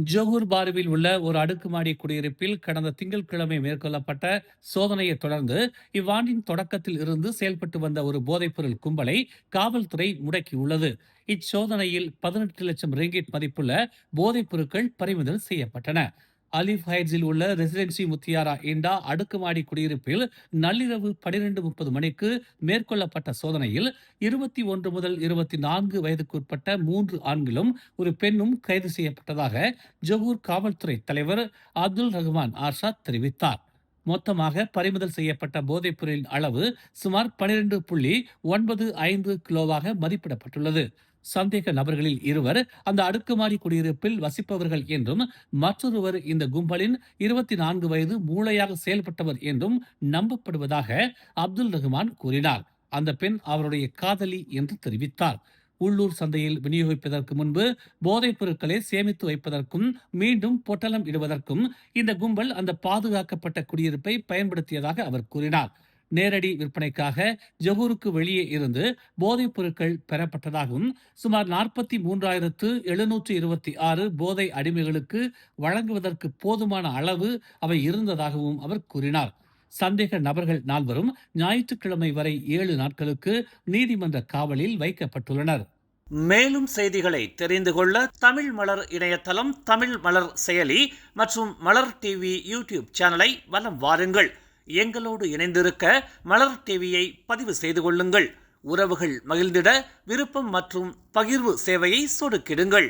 Johor பாருவில் உள்ள ஒரு அடுக்குமாடி குடியிருப்பில் கடந்த திங்கட்கிழமை மேற்கொள்ளப்பட்ட சோதனையை தொடர்ந்து இவ்வாண்டின் தொடக்கத்தில் இருந்து செயல்பட்டு வந்த ஒரு போதைப்பொருள் கும்பலை காவல்துறை முடக்கியுள்ளது. இச்சோதனையில் 18 லட்சம் ரிங்கிட் மதிப்புள்ள போதைப் பொருட்கள் பறிமுதல் செய்யப்பட்டன. அலிப் ஹைட்ஸில் உள்ள ரெசிடென்சி முத்தியாரா இண்டா அடுக்குமாடி குடியிருப்பில் நள்ளிரவு 12:30 மணிக்கு மேற்கொள்ளப்பட்ட சோதனையில் 21 முதல் 24 வயதுக்குட்பட்ட 3 ஆண்களும் ஒரு பெண்ணும் கைது செய்யப்பட்டதாக ஜொகூர் காவல்துறை தலைவர் அப்துல் ரஹ்மான் ஆர்ஷாத் தெரிவித்தார். மொத்தமாக பறிமுதல் செய்யப்பட்ட போதைப் பொருளின் அளவு சுமார் 12.95 கிலோவாக மதிப்பிடப்பட்டுள்ளது. சந்தேக நபர்களில் இருவர் அந்த அடுக்குமாடி குடியிருப்பில் வசிப்பவர்கள் என்றும் மற்றொருவர் இந்த கும்பலின் 24 வயது மூளையாக செயல்பட்டவர் என்றும் நம்பப்படுவதாக அப்துல் ரஹ்மான் கூறினார். அந்த பெண் அவருடைய காதலி என்று தெரிவித்தார். உள்ளூர் சந்தையில் விநியோகிப்பதற்கு முன்பு போதைப் பொருட்களை சேமித்து வைப்பதற்கும் மீண்டும் பொட்டலம் இடுவதற்கும் இந்த கும்பல் அந்த பாதுகாக்கப்பட்ட குடியிருப்பை பயன்படுத்தியதாக அவர் கூறினார். நேரடி விற்பனைக்காக ஜொகூருக்கு வெளியே இருந்து போதைப் பொருட்கள் பெறப்பட்டதாகவும் சுமார் 43,726 போதை அடிமைகளுக்கு வழங்குவதற்கு போதுமான அளவு அவை இருந்ததாகவும் அவர் கூறினார். சந்தேக நபர்கள் 4வரும் ஞாயிற்றுக்கிழமை வரை 7 நாட்களுக்கு நீதிமன்ற காவலில் வைக்கப்பட்டுள்ளனர். மேலும் செய்திகளை தெரிந்து கொள்ள தமிழ் மலர் இணையதளம், தமிழ் மலர் செயலி மற்றும் மலர் டிவி யூடியூப் சேனலை வலம் வாருங்கள். எங்களோடு இணைந்திருக்க மலர் டிவியை பதிவு செய்து கொள்ளுங்கள். உறவுகள் மகிழ்ந்திட விருப்பம் மற்றும் பகிர்வு சேவையை சொடுக்கிடுங்கள்.